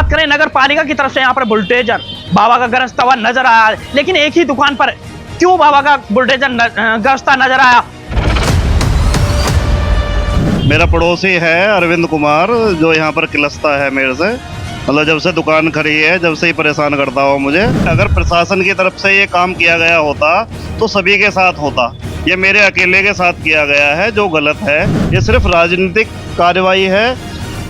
बात करें नगर पालिका की तरफ से यहाँ पर बुलडोजर बाबा का गरजता हुआ नजर आया, लेकिन एक ही दुकान पर क्यों बाबा का बुलडोजर गरजता नजर आया? मेरा पड़ोसी है अरविंद कुमार, जो यहाँ पर किलसता है मेरे से। मतलब जब से दुकान खड़ी है, जब से ही परेशान करता हो मुझे। अगर प्रशासन की तरफ से ये काम किया गया होता तो सभी के साथ होता, ये मेरे अकेले के साथ किया गया है, जो गलत है। ये सिर्फ राजनीतिक कार्रवाई है,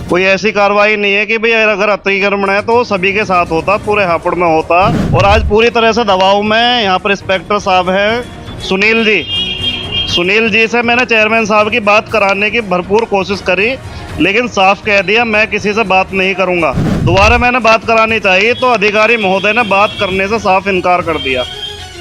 कोई ऐसी कार्रवाई नहीं है कि भाई अगर अतिक्रमण है तो सभी के साथ होता, पूरे हापुड़ में होता। और आज पूरी तरह से दबाव में यहाँ पर इंस्पेक्टर साहब हैं सुनील जी से मैंने चेयरमैन साहब की बात कराने की भरपूर कोशिश करी, लेकिन साफ कह दिया मैं किसी से बात नहीं करूंगा। दोबारा मैंने बात करानी चाहिए तो अधिकारी महोदय ने बात करने से साफ इनकार कर दिया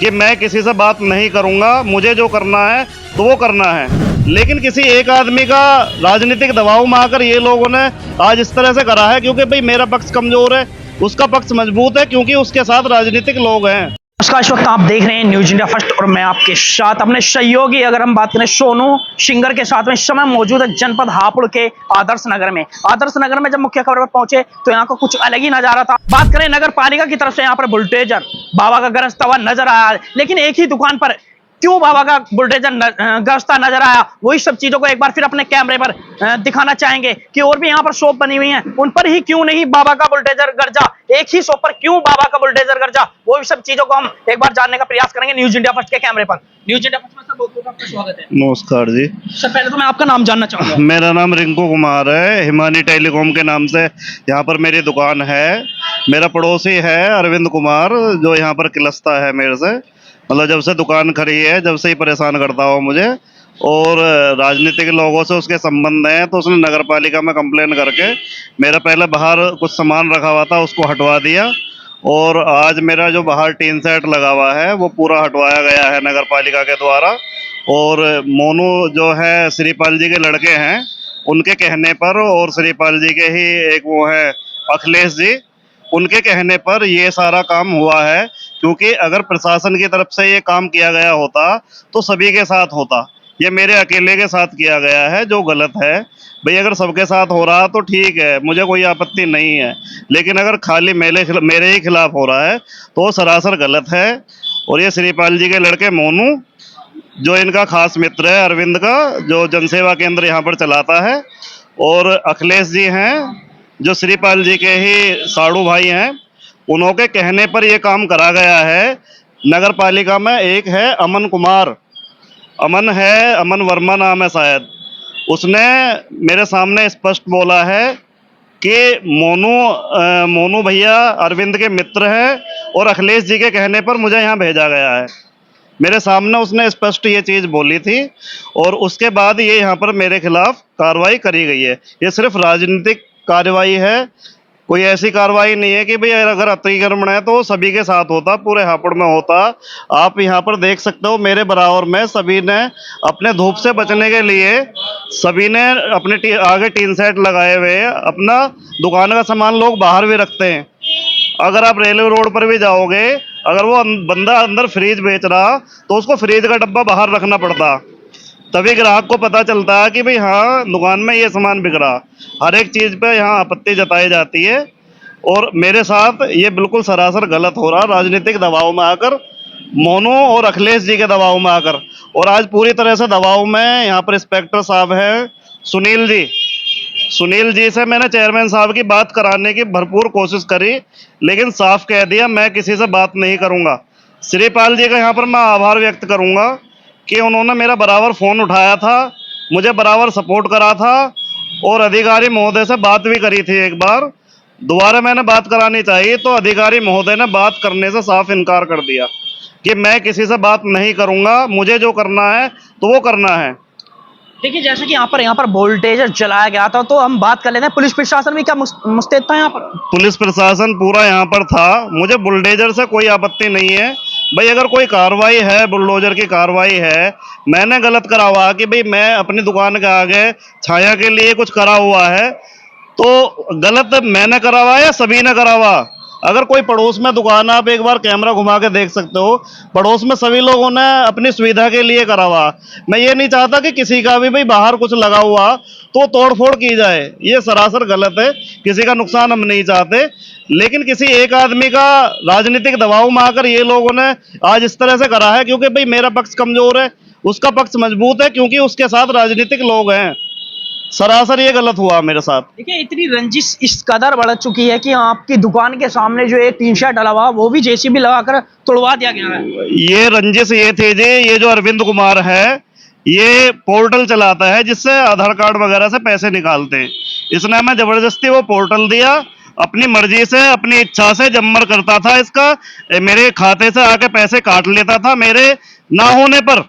कि मैं किसी से बात नहीं करूंगा, मुझे जो करना है तो वो करना है। लेकिन किसी एक आदमी का राजनीतिक दबाव में आकर ये लोगों ने आज इस तरह से करा है, क्योंकि भाई मेरा पक्ष कमजोर है, उसका पक्ष मजबूत है, क्योंकि उसके साथ राजनीतिक लोग हैं। नमस्कार, इस वक्त आप देख रहे हैं न्यूज इंडिया फर्स्ट और मैं आपके साथ अपने सहयोगी, अगर हम बात करें सोनू सिंगर के साथ में इस समय मौजूद है जनपद हापुड़ के आदर्श नगर में। आदर्श नगर में जब मुख्य खबर पर पहुंचे तो यहाँ का कुछ अलग ही नजारा था। बात करें नगर पालिका की तरफ से यहाँ पर बुलडोजर बाबा का गरजता हुआ नजर आया, लेकिन एक ही दुकान पर क्यों बाबा का बुलडोजर गरजता नजर आया, वही सब चीजों को एक बार फिर अपने कैमरे पर दिखाना चाहेंगे कि और भी यहाँ पर शॉप बनी हुई हैं, उन पर ही क्यों नहीं बाबा का बुलडोजर गरजा, एक ही शॉप पर क्यों बाबा का बुलडोजर गरजा, वो भी सब चीजों को हम एक बार जानने का प्रयास करेंगे न्यूज इंडिया फर्स्ट के कैमरे पर। न्यूज इंडिया फर्स्ट में सर बहुत आपका स्वागत है। नमस्कार जी। सर पहले तो मैं आपका नाम जानना चाहूंगा। मेरा नाम रिंकू कुमार है, हिमानी टेलीकॉम के नाम से यहाँ पर मेरी दुकान है। मेरा पड़ोसी है अरविंद कुमार, जो यहाँ पर किलसता है मेरे से। मतलब जब से दुकान खड़ी है, जब से ही परेशान करता हो मुझे, और राजनीतिक लोगों से उसके संबंध हैं, तो उसने नगर पालिका में कंप्लेन करके मेरा पहले बाहर कुछ सामान रखा हुआ था उसको हटवा दिया, और आज मेरा जो बाहर टीन सेट लगा हुआ है वो पूरा हटवाया गया है नगर पालिका के द्वारा। और मोनू जो है श्रीपाल जी के लड़के हैं, उनके कहने पर, और श्रीपाल जी के ही एक वो है अखिलेश जी, उनके कहने पर ये सारा काम हुआ है। क्योंकि अगर प्रशासन की तरफ से ये काम किया गया होता तो सभी के साथ होता, ये मेरे अकेले के साथ किया गया है, जो गलत है। भाई अगर सबके साथ हो रहा तो ठीक है, मुझे कोई आपत्ति नहीं है, लेकिन अगर खाली मेरे ही खिलाफ हो रहा है तो सरासर गलत है। और ये श्रीपाल जी के लड़के मोनू, जो इनका खास मित्र है अरविंद का, जो जनसेवा केंद्र यहाँ पर चलाता है, और अखिलेश जी हैं जो श्रीपाल जी के ही साड़ू भाई हैं, उन्होंने कहने पर यह काम करा गया है। नगर पालिका में एक है अमन कुमार, अमन वर्मा नाम है शायद, उसने मेरे सामने स्पष्ट बोला है कि मोनू भैया अरविंद के मित्र हैं, और अखिलेश जी के कहने पर मुझे यहाँ भेजा गया है। मेरे सामने उसने स्पष्ट ये चीज़ बोली थी, और उसके बाद ये यहाँ पर मेरे खिलाफ कार्रवाई करी गई है। ये सिर्फ राजनीतिक कार्रवाई है, कोई ऐसी कार्रवाई नहीं है कि भाई अगर अतिक्रमण है तो सभी के साथ होता, पूरे हापुड़ में होता। आप यहाँ पर देख सकते हो मेरे बराबर में सभी ने अपने धूप से बचने के लिए सभी ने अपने आगे टीन सेट लगाए हुए हैं। अपना दुकान का सामान लोग बाहर भी रखते हैं। अगर आप रेलवे रोड पर भी जाओगे, अगर वो बंदा अंदर फ्रिज बेच रहा तो उसको फ्रिज का डब्बा बाहर रखना पड़ता, तभी ग्राहक को पता चलता है कि भाई हाँ दुकान में ये सामान बिक रहा। हर एक चीज़ पे यहाँ आपत्ति जताई जाती है, और मेरे साथ ये बिल्कुल सरासर गलत हो रहा, राजनीतिक दबाव में आकर, मोनू और अखिलेश जी के दबाव में आकर। और आज पूरी तरह से दबाव में यहाँ पर इंस्पेक्टर साहब हैं सुनील जी से मैंने चेयरमैन साहब की बात कराने की भरपूर कोशिश करी, लेकिन साफ कह दिया मैं किसी से बात नहीं करूँगा। श्रीपाल जी का यहाँ पर मैं आभार व्यक्त करूँगा कि उन्होंने मेरा बराबर फ़ोन उठाया था, मुझे बराबर सपोर्ट करा था, और अधिकारी महोदय से बात भी करी थी एक बार। दोबारा मैंने बात करानी चाहिए तो अधिकारी महोदय ने बात करने से साफ इनकार कर दिया कि मैं किसी से बात नहीं करूंगा, मुझे जो करना है तो वो करना है। देखिए जैसे कि यहाँ पर वोल्टेज जलाया गया था, तो हम बात कर लेते हैं पुलिस प्रशासन भी क्या मुस्तैद था यहाँ पर? पुलिस प्रशासन पूरा यहाँ पर था, मुझे बुलडोजर से कोई आपत्ति नहीं है। भाई अगर कोई कार्रवाई है, बुलडोजर की कार्रवाई है, मैंने गलत करा हुआ कि भाई मैं अपनी दुकान के आगे छाया के लिए कुछ करा हुआ है, तो गलत मैंने करा हुआ या सभी ने करा हुआ? अगर कोई पड़ोस में दुकान, आप एक बार कैमरा घुमा के देख सकते हो, पड़ोस में सभी लोगों ने अपनी सुविधा के लिए करा हुआ। मैं ये नहीं चाहता कि किसी का भी भाई बाहर कुछ लगा हुआ तो तोड़फोड़ की जाए, ये सरासर गलत है। किसी का नुकसान हम नहीं चाहते, लेकिन किसी एक आदमी का राजनीतिक दबाव में आकर ये लोगों ने आज इस तरह से करा है, क्योंकि भाई मेरा पक्ष कमजोर है, उसका पक्ष मजबूत है, क्योंकि उसके साथ राजनीतिक लोग हैं। सरासर ये गलत हुआ मेरे साथ। देखिए, इतनी रंजिश इस कदर बढ़ चुकी है कि आपकी दुकान के सामने जो एक टीन शेड डला हुआ वो भी जेसीबी लगाकर तोड़वा दिया गया है। ये रंजिश ये थे जी, ये जो अरविंद कुमार है, ये पोर्टल चलाता है जिससे आधार कार्ड वगैरह से पैसे निकालते हैं। इसने हमें जबरदस्ती वो पोर्टल दिया, अपनी मर्जी से अपनी इच्छा से जमर करता था इसका, मेरे खाते से आके पैसे काट लेता था, मेरे ना होने पर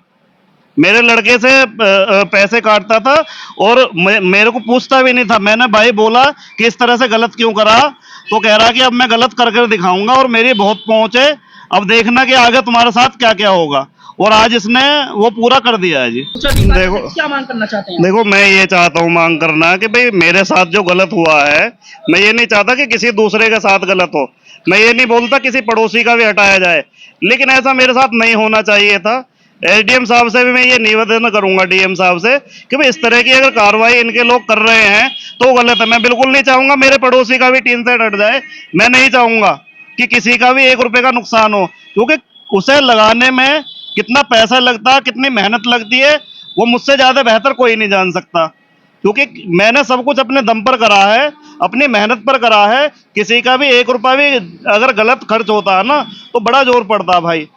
मेरे लड़के से पैसे काटता था और मेरे को पूछता भी नहीं था। मैंने भाई बोला कि इस तरह से गलत क्यों करा, तो कह रहा कि अब मैं गलत कर दिखाऊंगा और मेरी बहुत पहुंच है, अब देखना कि आगे तुम्हारे साथ क्या क्या होगा। और आज इसने वो पूरा कर दिया है जी। देखो, क्या मांग करना चाहते हैं? देखो, मैं ये चाहता हूँ मांग करना कि भाई मेरे साथ जो गलत हुआ है, मैं ये नहीं चाहता कि किसी दूसरे के साथ गलत हो। मैं ये नहीं बोलता किसी पड़ोसी का भी हटाया जाए, लेकिन ऐसा मेरे साथ नहीं होना चाहिए था। एसडीएम साहब से भी मैं ये निवेदन करूंगा, डीएम साहब से, कि भाई इस तरह की अगर कार्रवाई इनके लोग कर रहे हैं तो गलत है। मैं बिल्कुल नहीं चाहूंगा मेरे पड़ोसी का भी टीन सेट हट जाए। मैं नहीं चाहूंगा कि किसी का भी 1 रुपए का नुकसान हो, क्योंकि उसे लगाने में कितना पैसा लगता है, कितनी मेहनत लगती है, वो मुझसे ज्यादा बेहतर कोई नहीं जान सकता। क्योंकि मैंने सब कुछ अपने दम पर करा है, अपनी मेहनत पर करा है। किसी का भी 1 रुपया भी अगर गलत खर्च होता है ना तो बड़ा जोर पड़ता है भाई।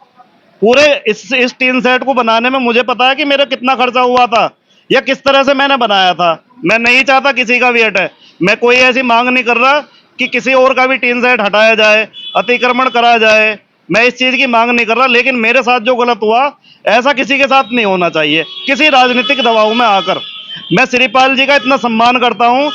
पूरे इस टीन सेट को बनाने में मुझे पता है कि मेरा कितना खर्चा हुआ था या किस तरह से मैंने बनाया था। मैं नहीं चाहता किसी का भी हटे। मैं कोई ऐसी मांग नहीं कर रहा कि किसी और का भी टीन सेट हटाया जाए, अतिक्रमण करा जाए। मैं इस चीज की मांग नहीं कर रहा, लेकिन मेरे साथ जो गलत हुआ ऐसा किसी के साथ नहीं होना चाहिए, किसी राजनीतिक दबाव में आकर। मैं श्रीपाल जी का इतना सम्मान करता हूँ,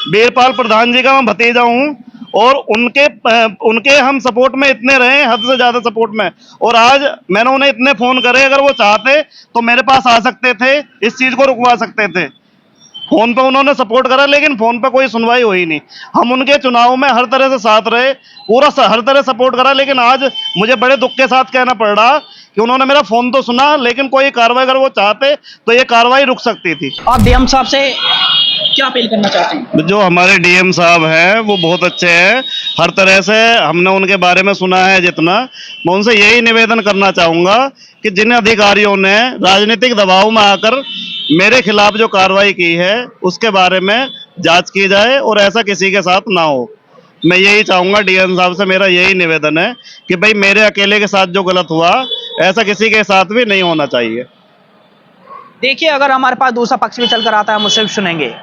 वीरपाल प्रधान जी का मैं भतीजा हूँ, और उनके हम सपोर्ट में इतने रहे, हद से ज्यादा सपोर्ट में। और आज मैंने उन्हें इतने फोन करे, अगर वो चाहते तो मेरे पास आ सकते थे, इस चीज को रुकवा सकते थे। फोन पे उन्होंने सपोर्ट करा, लेकिन फोन पे कोई सुनवाई हुई नहीं। हम उनके चुनाव में हर तरह से साथ रहे, पूरा हर तरह सपोर्ट करा, लेकिन आज मुझे बड़े दुख के साथ कहना पड़ रहा कि उन्होंने मेरा फोन तो सुना, लेकिन कोई कार्रवाई अगर वो चाहते तो ये कार्रवाई रुक सकती थी। आप डीएम साहब से क्या अपील करना चाहते हैं? जो हमारे डीएम साहब हैं वो बहुत अच्छे हैं, हर तरह से हमने उनके बारे में सुना है जितना। मैं उनसे यही निवेदन करना चाहूंगा कि जिन अधिकारियों ने राजनीतिक दबाव में आकर मेरे खिलाफ जो कार्रवाई की है उसके बारे में जांच की जाए और ऐसा किसी के साथ ना हो। मैं यही चाहूंगा, डीएम साहब से मेरा यही निवेदन है कि भाई मेरे अकेले के साथ जो गलत हुआ ऐसा किसी के साथ भी नहीं होना चाहिए। देखिए, अगर हमारे पास दूसरा पक्ष भी चलकर आता है, मुझसे भी सुनेंगे।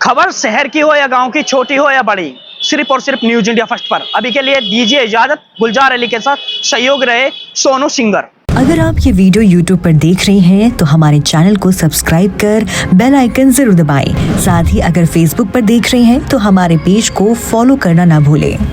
खबर शहर की हो या गांव की, छोटी हो या बड़ी, सिर्फ और सिर्फ न्यूज इंडिया फर्स्ट पर। अभी के लिए दीजिए इजाजत। गुलजार अली के साथ सहयोग रहे सोनू सिंगर। अगर आप ये वीडियो YouTube पर देख रहे हैं तो हमारे चैनल को सब्सक्राइब कर बेल आइकन जरूर दबाएं। साथ ही अगर Facebook पर देख रहे हैं तो हमारे पेज को फॉलो करना ना भूलें।